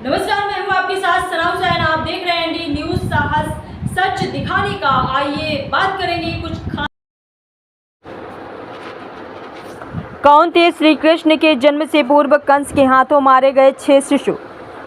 नमस्कार, मैं हूं आपके साथ सनाउ जैन। आप देख रहे हैं एनडी न्यूज, साहस सच दिखाने का। आइए बात करेंगे कुछ कौन थे श्री कृष्ण के जन्म से पूर्व कंस के हाथों मारे गए 6 शिशु।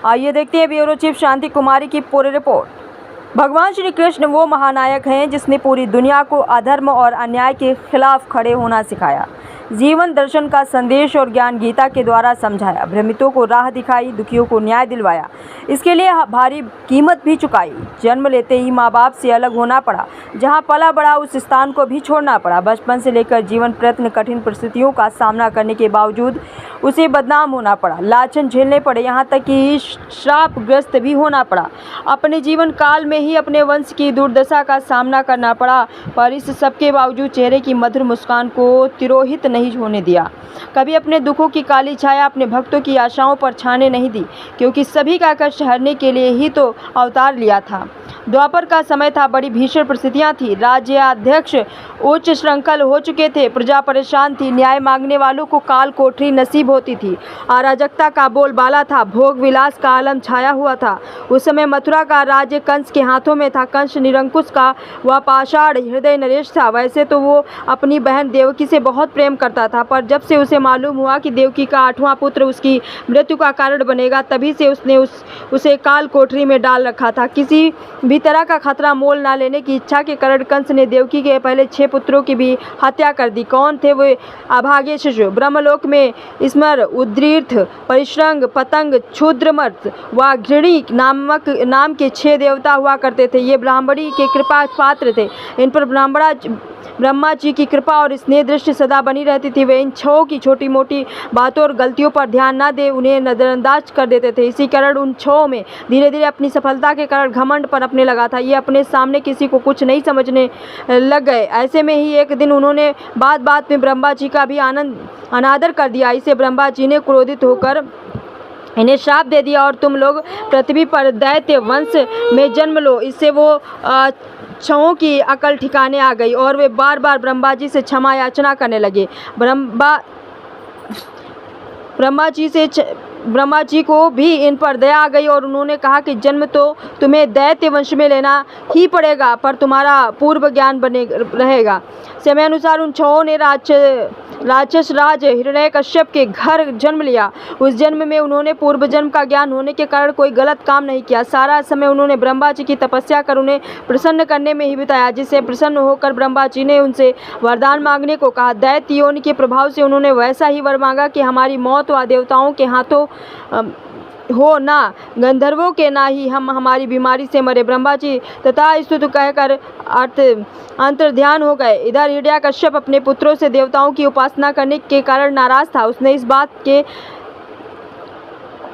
आइए देखते हैं ब्यूरो चीफ शांति कुमारी की पूरी रिपोर्ट। भगवान श्री कृष्ण वो महानायक हैं जिसने पूरी दुनिया को अधर्म और अन्याय के खिलाफ खड़े होना सिखाया, जीवन दर्शन का संदेश और ज्ञान गीता के द्वारा समझाया, भ्रमितों को राह दिखाई, दुखियों को न्याय दिलवाया, इसके लिए भारी कीमत भी चुकाई। जन्म लेते ही माँ बाप से अलग होना पड़ा, जहाँ पला बड़ा उस स्थान को भी छोड़ना पड़ा। बचपन से लेकर जीवन प्रयत्न कठिन परिस्थितियों का सामना करने के बावजूद उसे बदनाम होना पड़ा, लाछन झेलने पड़े, यहाँ तक कि श्रापग्रस्त भी होना पड़ा। अपने जीवन काल में ही अपने वंश की दुर्दशा का सामना करना पड़ा, पर इस सबके बावजूद चेहरे की मधुर मुस्कान को तिरोहित नहीं होने दिया। कभी अपने दुखों की काली छाया अपने भक्तों की आशाओं पर छाने नहीं दी, क्योंकि सभी का कष्ट हरने के लिए ही तो अवतार लिया था। द्वापर का समय था, बड़ी भीषण परिस्थितियां थी, राज्याध्यक्ष उच्च श्रृंखल हो चुके थे, प्रजा परेशान थी, न्याय मांगने वालों को काल कोठरी नसीब होती थी, अराजकता का बोलबाला था, भोग विलास का आलम छाया हुआ था। उस समय मथुरा का राज्य कंस के हाथों में था। कंस निरंकुश का वह पाषाण हृदय नरेश था। वैसे तो वो अपनी बहन देवकी से बहुत प्रेम करता था, पर जब से उसे मालूम हुआ कि देवकी का 8वां पुत्र उसकी मृत्यु का कारण बनेगा, तभी से उसने उसे काल कोठरी में डाल रखा था। किसी भी तरह का खतरा मोल ना लेने की इच्छा के कारण कंस ने देवकी के पहले 6 पुत्रों की भी हत्या कर दी। कौन थे वे अभागे शिशु? ब्रह्मलोक में स्मर, उद्रीर्थ, परिश्रंग, पतंग, क्षुद्रमर्त व घृणी नाम के 6 देवता हुआ करते थे। ये ब्राह्मणी के कृपा पात्र थे। इन पर ब्रह्मा जी की कृपा और स्नेह दृष्टि सदा बनी रहती थी। वे इन 6 की छोटी मोटी बातों और गलतियों पर ध्यान न दे उन्हें नजरअंदाज कर देते थे। इसी कारण उन 6 में धीरे धीरे अपनी सफलता के कारण घमंड पनपने लगा था। ये अपने सामने किसी को कुछ नहीं समझने लग गए। ऐसे में ही एक दिन उन्होंने बात बात में ब्रह्मा जी का भी अनादर कर दिया। इसे ब्रह्मा जी ने क्रोधित होकर इन्हें श्राप दे दिया और तुम लोग पृथ्वी पर दैत्य वंश में जन्म लो। इससे वो 6 की अकल ठिकाने आ गई और वे बार बार ब्रह्मा जी से क्षमा याचना करने लगे। ब्रह्मा जी को भी इन पर दया आ गई और उन्होंने कहा कि जन्म तो तुम्हें दैत्य वंश में लेना ही पड़ेगा, पर तुम्हारा पूर्व ज्ञान बने रहेगा। समय अनुसार उन 6 ने राक्षस राज हिरण्यकश्यप के घर जन्म लिया। उस जन्म में उन्होंने पूर्व जन्म का ज्ञान होने के कारण कोई गलत काम नहीं किया। सारा समय उन्होंने ब्रह्मा जी की तपस्या कर उन्हें प्रसन्न करने में ही बिताया, जिससे प्रसन्न होकर ब्रह्मा जी ने उनसे वरदान मांगने को कहा। दैत्य योनि के प्रभाव से उन्होंने वैसा ही वर मांगा कि हमारी मौत व देवताओं के हाथों हो, ना गंधर्वों के, ना ही हम हमारी बीमारी से मरे। ब्रह्मा जी तथा स्तुति कहकर अंतर्ध्यान हो गए। इधर हिरण्यकश्यप अपने पुत्रों से देवताओं की उपासना करने के कारण नाराज था। उसने इस बात के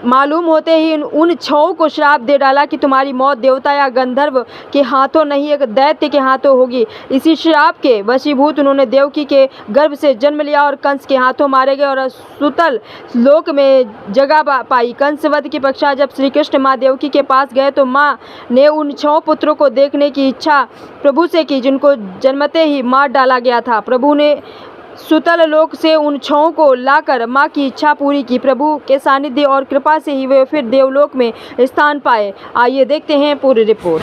मालूम होते ही उन 6 को श्राप दे डाला कि तुम्हारी मौत देवता या गंधर्व के हाथों नहीं, एक दैत्य के हाथों होगी। इसी श्राप के वशीभूत उन्होंने देवकी के गर्भ से जन्म लिया और कंस के हाथों मारे गए और सुतल लोक में जगह पाई। कंस वध के पश्चात जब श्री कृष्ण माँ देवकी के पास गए तो माँ ने उन 6 पुत्रों को देखने की इच्छा प्रभु से की, जिनको जन्मते ही मार डाला गया था। प्रभु ने सुतल लोक से उन 6 को लाकर माँ की इच्छा पूरी की। प्रभु के सानिध्य और कृपा से ही वे फिर देवलोक में स्थान पाए। आइए देखते हैं पूरी रिपोर्ट।